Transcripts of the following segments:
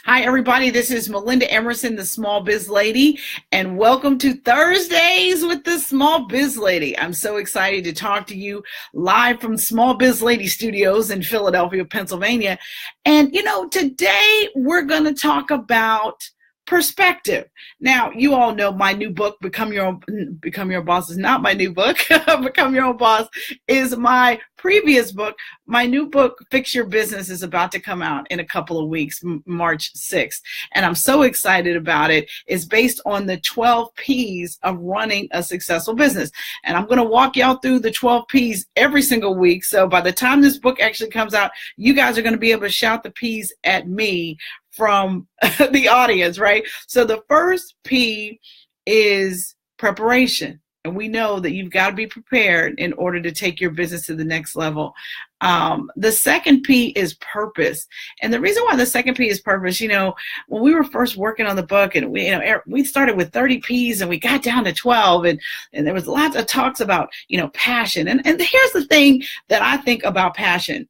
Hi, everybody. This is Melinda Emerson, the Small Biz Lady, and welcome to Thursdays with the Small Biz Lady. I'm so excited to talk to you live from Small Biz Lady Studios in Philadelphia, Pennsylvania. And, today we're going to talk about perspective. Now, you all know my new book, Become Your Boss, is not my new book. Become Your Own Boss is my previous book. My new book, Fix Your Business, is about to come out in a couple of weeks, March 6th. And I'm so excited about it. It's based on the 12 P's of running a successful business. And I'm going to walk y'all through the 12 P's every single week. So by the time this book actually comes out, you guys are going to be able to shout the P's at me from the audience, right? So the first P is preparation. And we know that you've got to be prepared in order to take your business to the next level. The second P is purpose. And the reason why the second P is purpose, when we were first working on the book and we started with 30 P's and we got down to 12 and there was lots of talks about, passion. And here's the thing that I think about passion.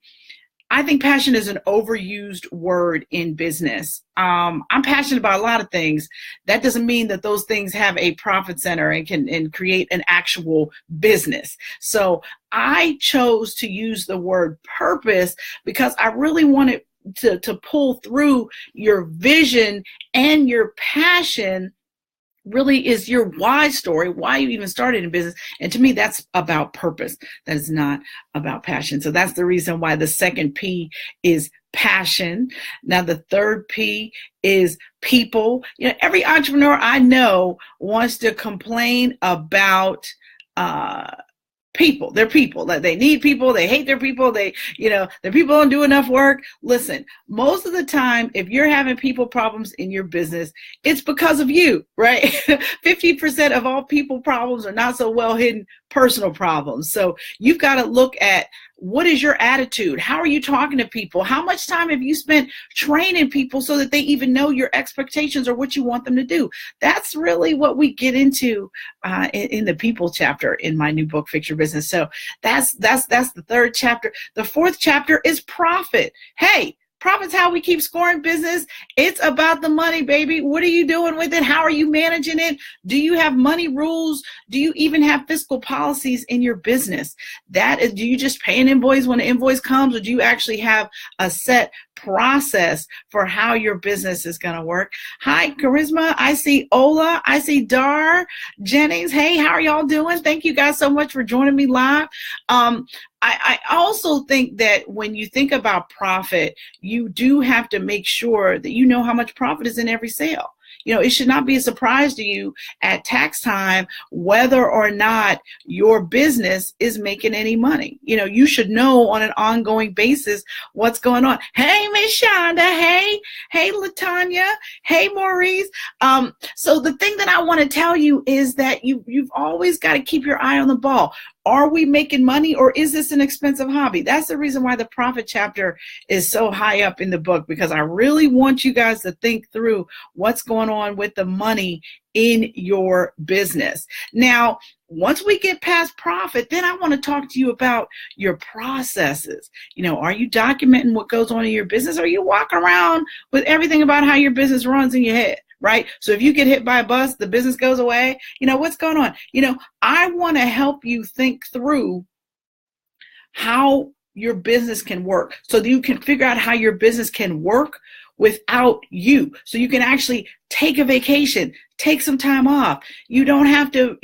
I think passion is an overused word in business. I'm passionate about a lot of things. That doesn't mean that those things have a profit center and can create an actual business. So I chose to use the word purpose because I really wanted to pull through your vision and your passion. Really is your why story, why you even started in business. And to me, that's about purpose. That is not about passion. So that's the reason why the second P is passion. Now, the third P is people. Every entrepreneur I know wants to complain about people. They're people. They need people. They hate their people. Their people don't do enough work. Listen, most of the time, if you're having people problems in your business, it's because of you, right? 50% of all people problems are not so well hidden personal problems. So you've got to look at, what is your attitude? How are you talking to people? How much time have you spent training people so that they even know your expectations or what you want them to do? That's really what we get into in the people chapter in my new book, Fix Your Business. So that's the third chapter. The fourth chapter is profit. Hey, profit's how we keep scoring business. It's about the money, baby. What are you doing with it? How are you managing it? Do you have money rules? Do you even have fiscal policies in your business? Do you just pay an invoice when the invoice comes, or do you actually have a set process for how your business is going to work? Hi, Charisma. I see Ola. I see Dar Jennings. Hey, how are y'all doing? Thank you guys so much for joining me live. I also think that when you think about profit, you do have to make sure that you know how much profit is in every sale. It should not be a surprise to you at tax time whether or not your business is making any money. You should know on an ongoing basis what's going on. Hey, Miss Shonda. Hey, LaTanya. Hey, Maurice. So the thing that I want to tell you is that you've always got to keep your eye on the ball. Are we making money, or is this an expensive hobby? That's the reason why the profit chapter is so high up in the book, because I really want you guys to think through what's going on with the money in your business. Now, once we get past profit, then I want to talk to you about your processes. Are you documenting what goes on in your business? Or are you walking around with everything about how your business runs in your head? Right? So if you get hit by a bus, the business goes away. What's going on? I want to help you think through how your business can work so that you can figure out how your business can work without you. So you can actually take a vacation, take some time off. You don't have to,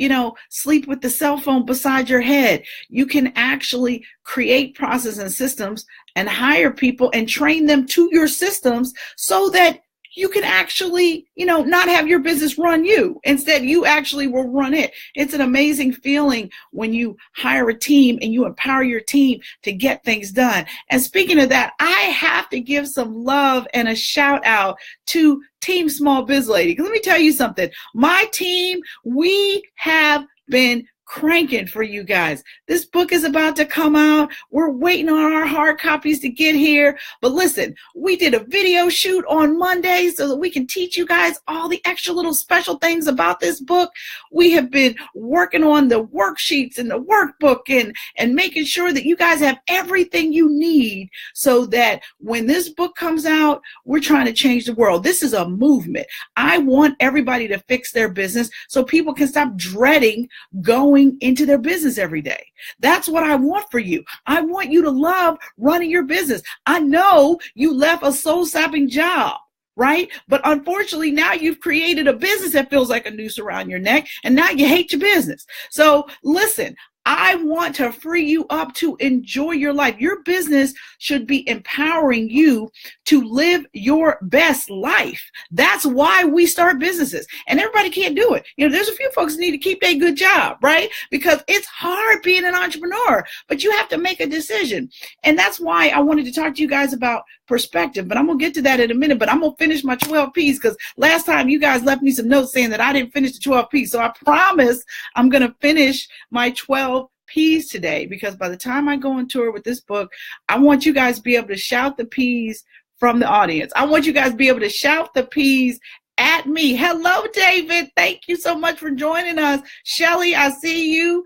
sleep with the cell phone beside your head. You can actually create processes and systems and hire people and train them to your systems so that you can actually, not have your business run you. Instead, you actually will run it. It's an amazing feeling when you hire a team and you empower your team to get things done. And speaking of that, I have to give some love and a shout out to Team Small Biz Lady. Because let me tell you something. My team, we have been cranking for you guys. This book is about to come out. We're waiting on our hard copies to get here. But listen, we did a video shoot on Monday so that we can teach you guys all the extra little special things about this book. We have been working on the worksheets and the workbook and making sure that you guys have everything you need so that when this book comes out, we're trying to change the world. This is a movement. I want everybody to fix their business so people can stop dreading going into their business every day. That's what I want for you. I want you to love running your business. I know you left a soul-sapping job, right? But unfortunately, now you've created a business that feels like a noose around your neck, and now you hate your business. So listen, I want to free you up to enjoy your life. Your business should be empowering you to live your best life. That's why we start businesses. And everybody can't do it. There's a few folks that need to keep their good job, right? Because it's hard being an entrepreneur, but you have to make a decision. And that's why I wanted to talk to you guys about perspective, but I'm going to get to that in a minute. But I'm going to finish my 12 P's because last time you guys left me some notes saying that I didn't finish the 12 P's. So I promise I'm going to finish my 12 P's today, because by the time I go on tour with this book, I want you guys to be able to shout the P's from the audience. I want you guys to be able to shout the P's at me. Hello, David. Thank you so much for joining us. Shelly, I see you.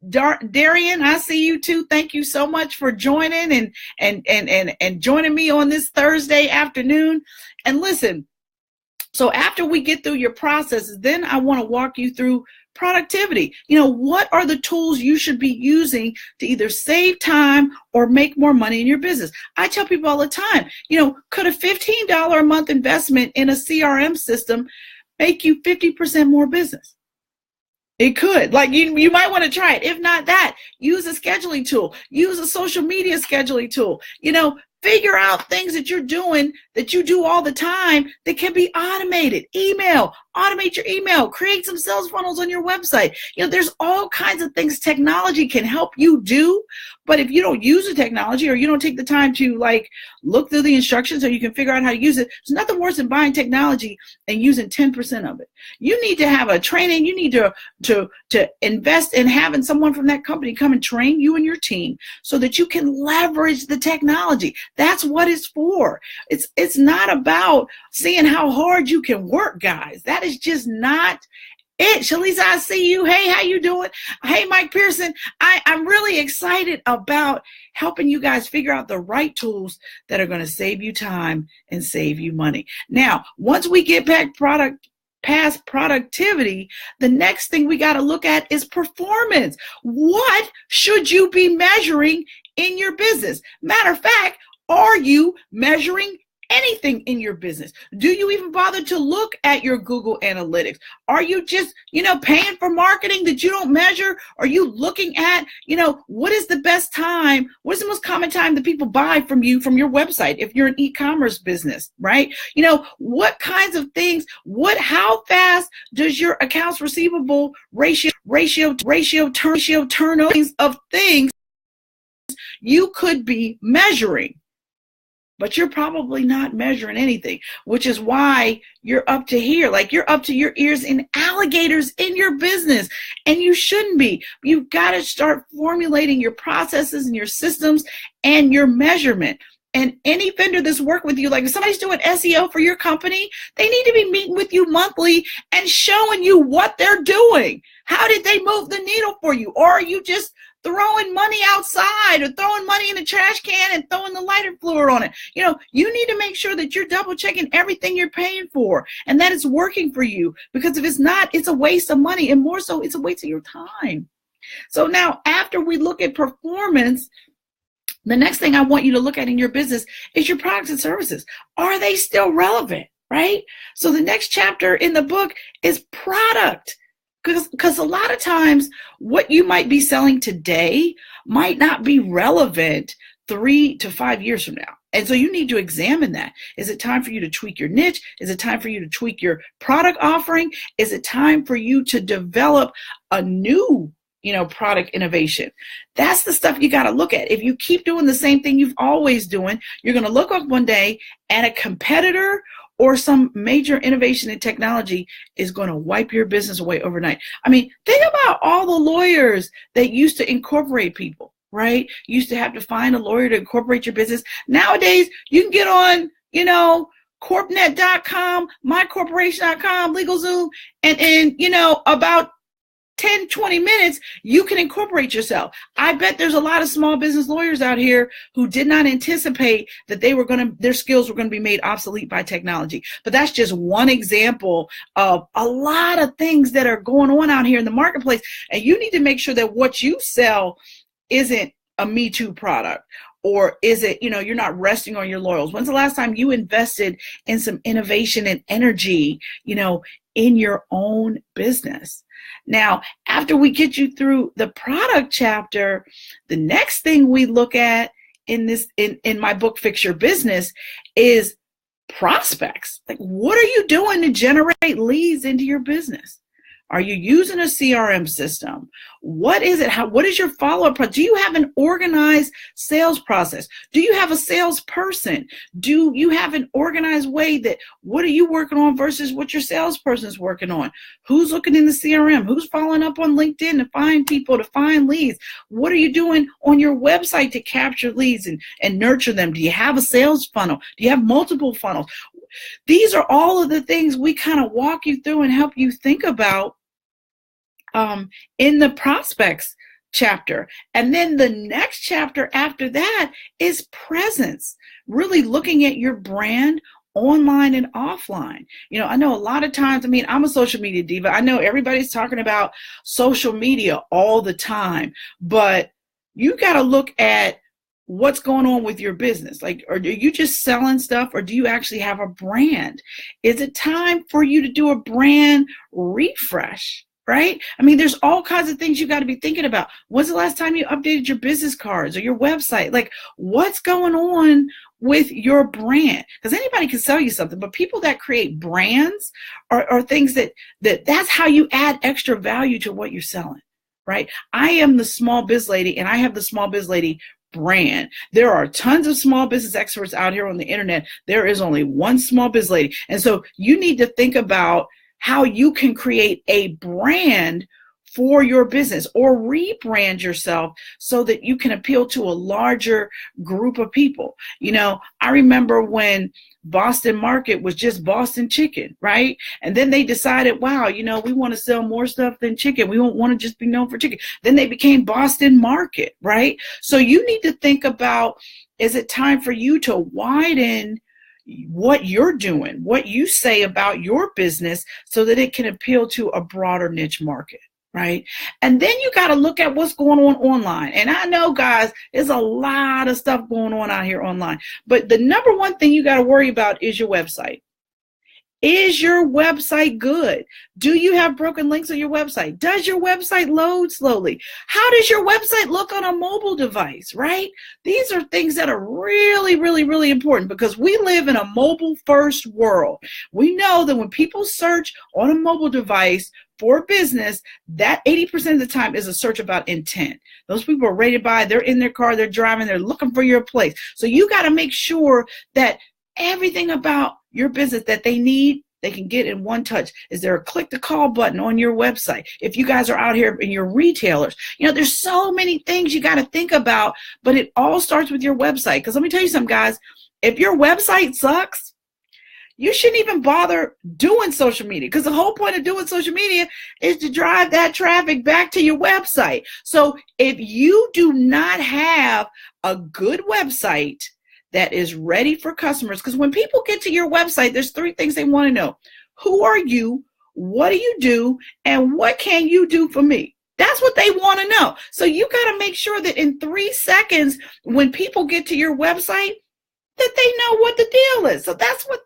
Darian, I see you too. Thank you so much for joining and joining me on this Thursday afternoon. And listen, so after we get through your processes, then I want to walk you through productivity. What are the tools you should be using to either save time or make more money in your business? I tell people all the time, could a $15 a month investment in a CRM system make you 50% more business? It could. You might want to try it. If not that, use a scheduling tool. Use a social media scheduling tool. Figure out things that you're doing that you do all the time that can be automated. Automate your email, create some sales funnels on your website. There's all kinds of things technology can help you do. But if you don't use the technology or you don't take the time to look through the instructions so you can figure out how to use it, there's nothing worse than buying technology and using 10% of it. You need to have a training. You need to invest in having someone from that company come and train you and your team so that you can leverage the technology. That's what it's for. It's not about seeing how hard you can work, guys. That is just not it. Shalisa, I see you. Hey, how you doing? Hey, Mike Pearson. I'm really excited about helping you guys figure out the right tools that are going to save you time and save you money. Now, once we get past productivity, the next thing we got to look at is performance. What should you be measuring in your business? Matter of fact, are you measuring anything in your business? Do you even bother to look at your Google Analytics? Are you just, paying for marketing that you don't measure? Are you looking at, what is the best time? What is the most common time that people buy from you from your website if you're an e-commerce business, right? What kinds of things, how fast does your accounts receivable turnover of things you could be measuring? But you're probably not measuring anything, which is why you're up to here. You're up to your ears in alligators in your business, and you shouldn't be. You've got to start formulating your processes and your systems and your measurement. And any vendor that's worked with you, if somebody's doing SEO for your company, they need to be meeting with you monthly and showing you what they're doing. How did they move the needle for you? Or are you just throwing money outside or throwing money in the trash can and throwing the lighter fluid on it? You need to make sure that you're double checking everything you're paying for and that it's working for you, because if it's not, it's a waste of money, and more so, it's a waste of your time. So now, after we look at performance, the next thing I want you to look at in your business is your products and services. Are they still relevant, right? So the next chapter in the book is product. Because a lot of times what you might be selling today might not be relevant 3 to 5 years from now. And so you need to examine that. Is it time for you to tweak your niche? Is it time for you to tweak your product offering? Is it time for you to develop a new product innovation? That's the stuff you got to look at. If you keep doing the same thing you've always doing, you're going to look up one day at a competitor or some major innovation in technology is going to wipe your business away overnight. I mean, think about all the lawyers that used to incorporate people, right? You used to have to find a lawyer to incorporate your business. Nowadays, you can get on, corpnet.com, mycorporation.com, LegalZoom, and about 10, 20 minutes, you can incorporate yourself. I bet there's a lot of small business lawyers out here who did not anticipate that their skills were going to be made obsolete by technology. But that's just one example of a lot of things that are going on out here in the marketplace. And you need to make sure that what you sell isn't a Me Too product. Or is it, you're not resting on your laurels? When's the last time you invested in some innovation and energy, in your own business? Now, after we get you through the product chapter, the next thing we look at in my book, Fix Your Business, is prospects. Like, what are you doing to generate leads into your business? Are you using a CRM system? What is it? What is your follow-up? Do you have an organized sales process? Do you have a salesperson? Do you have an organized way that what are you working on versus what your salesperson's working on? Who's looking in the CRM? Who's following up on LinkedIn to find people, to find leads? What are you doing on your website to capture leads and nurture them? Do you have a sales funnel? Do you have multiple funnels? These are all of the things we kind of walk you through and help you think about in the prospects chapter. And then the next chapter after that is presence, really looking at your brand online and offline. I know a lot of times, I'm a social media diva. I know everybody's talking about social media all the time, but you got to look at what's going on with your business. Like, are you just selling stuff, or do you actually have a brand? Is it time for you to do a brand refresh? Right? There's all kinds of things you got to be thinking about. When's the last time you updated your business cards or your website? Like, what's going on with your brand? Because anybody can sell you something, but people that create brands are things that's how you add extra value to what you're selling, right? I am the small biz lady, and I have the small biz lady brand. There are tons of small business experts out here on the internet. There is only one small biz lady. And so you need to think about how you can create a brand for your business or rebrand yourself so that you can appeal to a larger group of people. I remember when Boston Market was just Boston Chicken, right? And then they decided, wow, we want to sell more stuff than chicken. We don't want to just be known for chicken. Then they became Boston Market, right? So you need to think about, is it time for you to widen what you're doing, what you say about your business so that it can appeal to a broader niche market, right? And then you got to look at what's going on online. And I know, guys, there's a lot of stuff going on out here online, but the number one thing you got to worry about is your website. Is your website good? Do you have broken links on your website? Does your website load slowly? How does your website look on a mobile device, right? These are things that are really, really, really important because we live in a mobile first world. We know that when people search on a mobile device for business, that 80% of the time is a search about intent. Those people are ready to buy. They're in their car, they're driving, they're looking for your place. So you got to make sure that everything about your business that they need, they can get in one touch. Is there a click to call button on your website? If you guys are out here and you're retailers, there's so many things you got to think about, but it all starts with your website. Because let me tell you something, guys, if your website sucks, you shouldn't even bother doing social media, because the whole point of doing social media is to drive that traffic back to your website. So if you do not have a good website that is ready for customers, because when people get to your website, there's three things they want to know. Who are you? What do you do? And what can you do for me? That's what they want to know. So you got to make sure that in 3 seconds, when people get to your website, that they know what the deal is. So that's what,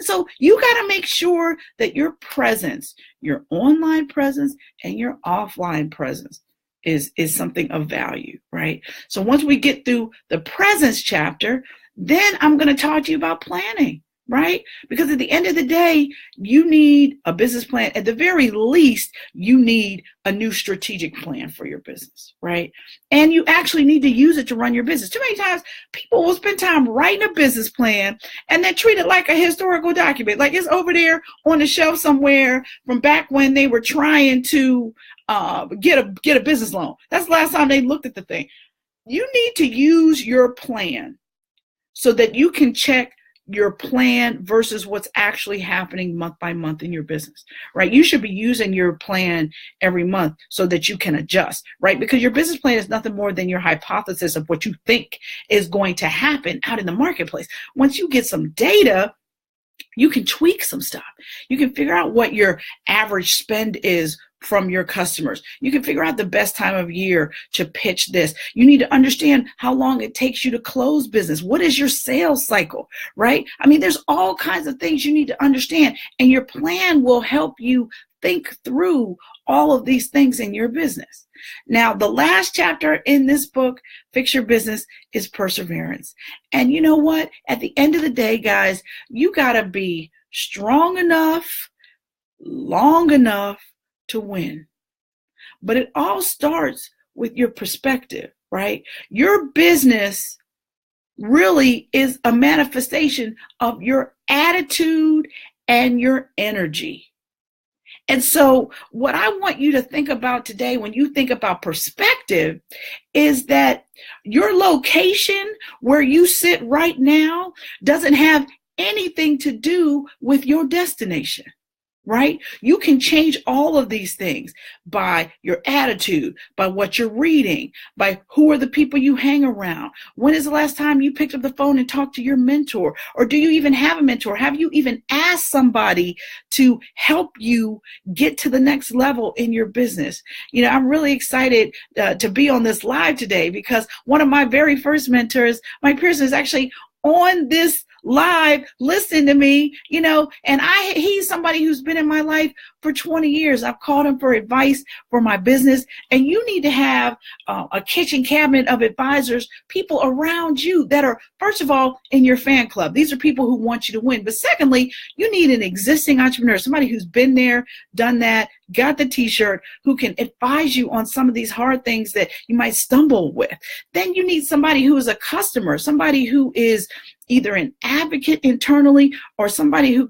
so you got to make sure that your presence, your online presence and your offline presence is something of value, right? So once we get through the presence chapter, then I'm going to talk to you about planning, right? Because at the end of the day, you need a business plan. At the very least, you need a new strategic plan for your business, right? And you actually need to use it to run your business. Too many times, people will spend time writing a business plan and then treat it like a historical document, like it's over there on the shelf somewhere from back when they were trying to get a business loan. That's the last time they looked at the thing. You need to use your plan so that you can check your plan versus what's actually happening month by month in your business, right? You should be using your plan every month so that you can adjust, right? Because your business plan is nothing more than your hypothesis of what you think is going to happen out in the marketplace. Once you get some data, you can tweak some stuff. You can figure out what your average spend is from your customers. You can figure out the best time of year to pitch this. You need to understand how long it takes you to close business. What is your sales cycle, right? I mean, there's all kinds of things you need to understand, and your plan will help you think through all of these things in your business. Now, the last chapter in this book, Fix Your Business, is perseverance. And you know what? At the end of the day, guys, you got to be strong enough, long enough to win. But it all starts with your perspective, right? Your business really is a manifestation of your attitude and your energy. And so what I want you to think about today when you think about perspective is that your location where you sit right now doesn't have anything to do with your destination. Right? You can change all of these things by your attitude, by what you're reading, by who are the people you hang around. When is the last time you picked up the phone and talked to your mentor? Or do you even have a mentor? Have you even asked somebody to help you get to the next level in your business? You know, I'm really excited to be on this live today because one of my very first mentors, Mike Pearson, is actually on this live listening to me, you know, and he's somebody who's been in my life for 20 years. I've called him for advice for my business. And you need to have a kitchen cabinet of advisors, people around you that are, first of all, in your fan club. These are people who want you to win. But secondly, you need an existing entrepreneur, somebody who's been there, done that, got the t-shirt, who can advise you on some of these hard things that you might stumble with. Then you need somebody who is a customer, somebody who is either an advocate internally or somebody who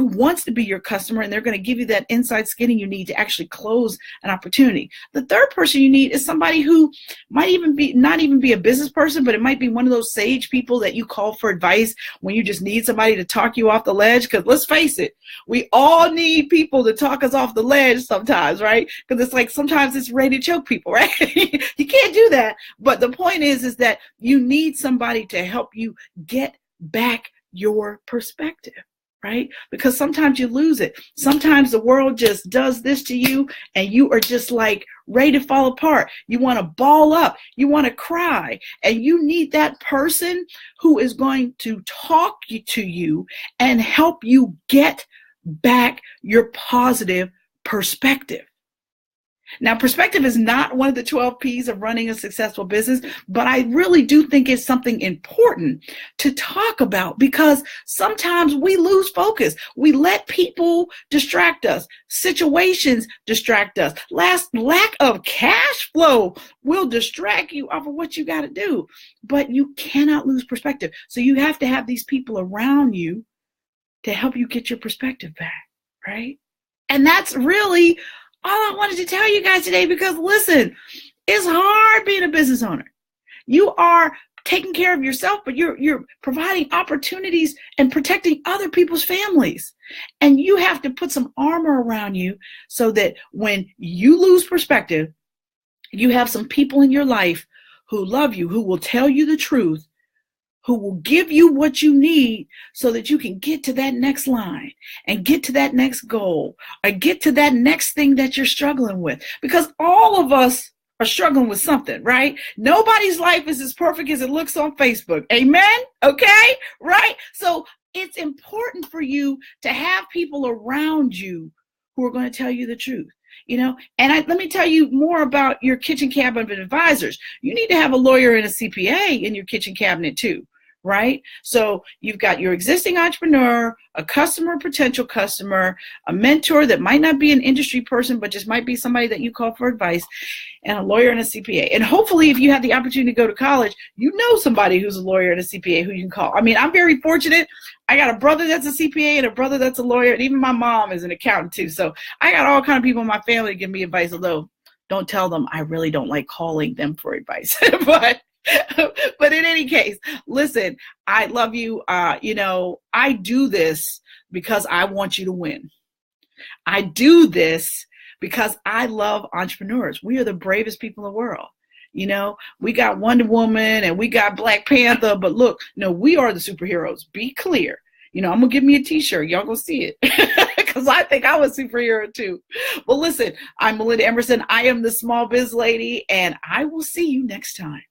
wants to be your customer, and they're going to give you that inside skinning you need to actually close an opportunity. The third person you need is somebody who might not even be a business person, but it might be one of those sage people that you call for advice when you just need somebody to talk you off the ledge. Because let's face it, we all need people to talk us off the ledge sometimes, right? Because it's like sometimes it's ready to choke people, right? You can't do that. But the point is that you need somebody to help you get back your perspective, right? Because sometimes you lose it. Sometimes the world just does this to you and you are just like ready to fall apart. You want to ball up. You want to cry. And you need that person who is going to talk to you and help you get back your positive perspective. Now, perspective is not one of the 12 P's of running a successful business, but I really do think it's something important to talk about because sometimes we lose focus. We let people distract us. Situations distract us. Lack of cash flow will distract you off of what you got to do, but you cannot lose perspective. So you have to have these people around you to help you get your perspective back, right? And that's really all I wanted to tell you guys today, because listen, it's hard being a business owner. You are taking care of yourself, but you're providing opportunities and protecting other people's families. And you have to put some armor around you so that when you lose perspective, you have some people in your life who love you, who will tell you the truth, who will give you what you need so that you can get to that next line and get to that next goal or get to that next thing that you're struggling with. Because all of us are struggling with something, right? Nobody's life is as perfect as it looks on Facebook. Amen? Okay? Right? So it's important for you to have people around you who are going to tell you the truth. You know, and let me tell you more about your kitchen cabinet of advisors. You need to have a lawyer and a CPA in your kitchen cabinet too, right? So you've got your existing entrepreneur, a customer, potential customer, a mentor that might not be an industry person, but just might be somebody that you call for advice, and a lawyer and a CPA. And hopefully, if you have the opportunity to go to college, you know somebody who's a lawyer and a CPA who you can call. I mean, I'm very fortunate. I got a brother that's a CPA and a brother that's a lawyer, and even my mom is an accountant too. So I got all kind of people in my family to give me advice, although don't tell them I really don't like calling them for advice. But in any case, listen, I love you. I do this because I want you to win. I do this because I love entrepreneurs. We are the bravest people in the world. We got Wonder Woman and we got Black Panther, but look, we are the superheroes. Be clear. I'm going to give me a t-shirt. Y'all going to see it. Because I think I'm a superhero too. Well, listen, I'm Melinda Emerson. I am the Small Biz Lady, and I will see you next time.